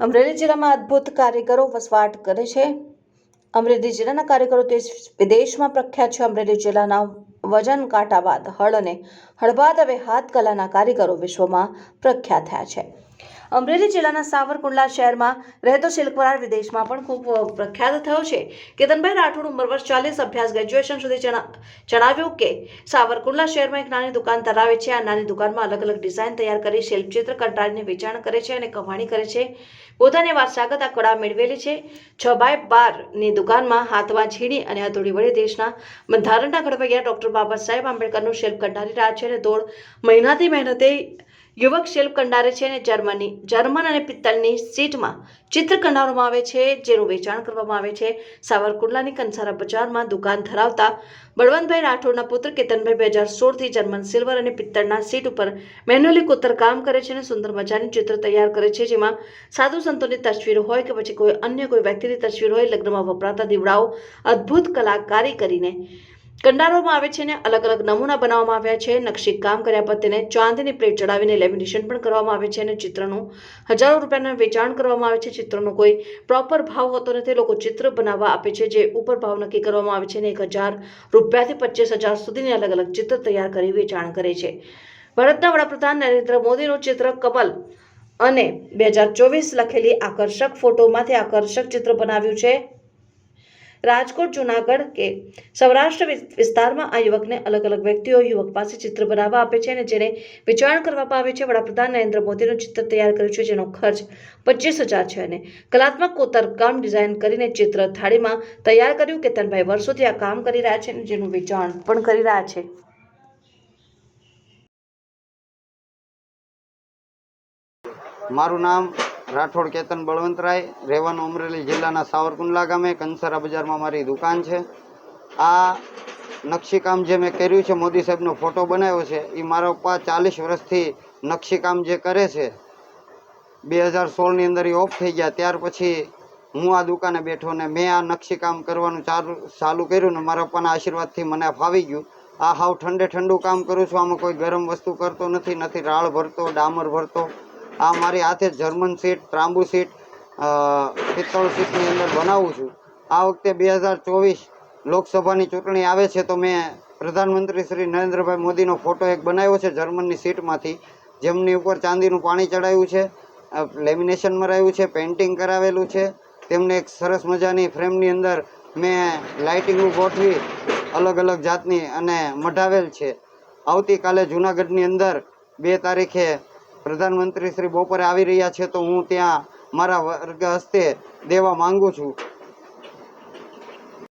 અમરેલી જિલ્લામાં અદ્ભુત કારીગરો વસવાટ કરે છે. અમરેલી જિલ્લાના કારીગરો દેશ વિદેશમાં પ્રખ્યાત છે. અમરેલી જિલ્લાના વજન કાંટા બાદ હળ અને હળ બાદ હવે હાથ કલાના કારીગરો વિશ્વમાં પ્રખ્યાત થયા છે. અમરેલી જિલ્લાના સાવરકુંડલા શહેરમાં રહેતો શિલ્પકાર વિદેશમાં પણ ખૂબ પ્રખ્યાત થયો છે. કેતનભાઈ રાઠોડ ઉંમર વર્ષ 40, અભ્યાસ ગ્રેજ્યુએશન સુધી જણાવ્યું કે સાવરકુંડલા શહેરમાં એક નાની દુકાન ધરાવે છે. આ નાની દુકાનમાં અલગ અલગ ડિઝાઇન તૈયાર કરી શિલ્પચિત્ર કંટાળીને વેચાણ કરે છે અને કમાણી કરે છે. પોતાની વારસાગત આ કળા મેળવેલી છે. 6x12 ની દુકાનમાં હાથમાં છીણી અને હથોડી વડે દેશના બંધારણના ઘડવૈયા ડોક્ટર બાબા સાહેબ આંબેડકરનું શિલ્પ કંડારી રહ્યા છે અને 1.5 મહિનાથી મહેનતે યુવક શિલ્પ કંડારે છે અને જર્મન અને પિત્તળની સીટમાં ચિત્ર કંડારવામાં આવે છે, જેનું વેચાણ કરવામાં આવે છે. સાવરકુંડલાની કંસારા બજારમાં દુકાન ધરાવતા બળવંતભાઈ રાઠોડના પુત્ર કેતનભાઈ 2016થી જર્મન સિલ્વર અને પિત્તળના સીટ ઉપર મેન્યુઅલી કોતરકામ કરે છે અને સુંદર મજાની ચિત્ર તૈયાર કરે છે, જેમાં સાધુ સંતોની તસવીરો હોય કે પછી કોઈ વ્યક્તિની તસવીર હોય. લગ્નમાં વપરાતા દીવડાઓ અદ્ભુત કલાકારી કરીને કંડારવામાં આવે છે અને અલગ અલગ નમૂના બનાવવામાં આવ્યા છે. નકશી કામ કર્યા બાદ તેને ચાંદીની પ્લેટ ચડાવીને લેમિનેશન પણ કરવામાં આવે છે અને ચિત્રનું હજારો રૂપિયાના વેચાણ કરવામાં આવે છે. ચિત્રનો કોઈ પ્રોપર ભાવ હોતો નથી. લોકો ચિત્ર બનાવવા આપે છે, જે ઉપર ભાવ નક્કી કરવામાં આવે છે અને 1000 રૂપિયાથી 25,000 સુધીની અલગ અલગ ચિત્ર તૈયાર કરી વેચાણ કરે છે. ભારતના વડાપ્રધાન નરેન્દ્ર મોદીનું ચિત્ર કમલ અને 2024 લખેલી આકર્ષક ફોટોમાંથી આકર્ષક ચિત્ર બનાવ્યું છે. રાજકોટ, જૂનાગઢ કે સૌરાષ્ટ્ર વિસ્તારમાં આ યુવકને અલગ અલગ વ્યક્તિઓ યુવક પાસે ચિત્ર બનાવવા આપે છે અને જેને વેચાણ કરવામાં આવે છે. વડાપ્રધાન નરેન્દ્ર મોદીનું ચિત્ર તૈયાર કર્યું છે, જેનો ખર્ચ 25,000 છે અને કલાત્મક કોતરકામ ડિઝાઇન કરીને ચિત્ર થાળીમાં તૈયાર કર્યું. કેતનભાઈ વર્ષોથી આ કામ કરી રહ્યા છે અને જેનું વેચાણ પણ કરી રહ્યા છે. મારું નામ રાઠોડ કેતન બળવંતરાય, રહેવાનું અમરેલી જિલ્લાના સાવરકુંડલા ગામે. કંસારા બજારમાં મારી દુકાન છે. આ નકશીકામ જે મેં કર્યું છે, મોદી સાહેબનો ફોટો બનાવ્યો છે, એ મારા પપ્પા 40 વર્ષથી નકશીકામ જે કરે છે. 2016ની અંદર એ ઓફ થઈ ગયા. ત્યાર પછી હું આ દુકાને બેઠો ને મેં આ નકશીકામ કરવાનું ચાલુ કર્યું ને મારા પપ્પાના આશીર્વાદથી મને ફાવી ગયું. આ હાવ ઠંડુ કામ કરું છું. આમાં કોઈ ગરમ વસ્તુ કરતો નથી રાળ ભરતો, ડામર ભરતો. આ મારી હાથે જર્મન સીટ, ત્રાંબુ સીટ, પિત્તળ સીટની અંદર બનાવું છું. આ વખતે 2024 લોકસભાની ચૂંટણી આવે છે તો મેં પ્રધાનમંત્રી શ્રી નરેન્દ્રભાઈ મોદીનો ફોટો એક બનાવ્યો છે જર્મનની સીટમાંથી, જેમની ઉપર ચાંદીનું પાણી ચડાવ્યું છે, લેમિનેશન મરાવ્યું છે, પેઇન્ટિંગ કરાવેલું છે. તેમને એક સરસ મજાની ફ્રેમની અંદર મેં લાઇટિંગ ગોઠવી અલગ અલગ જાતની અને મઢાવેલ છે. આવતીકાલે જૂનાગઢની અંદર 2 તારીખે પ્રધાનમંત્રી શ્રી બપોરે આવી રહ્યા છે તો હું ત્યાં મારા વર્ગ હસ્તે દેવા માંગુ છું.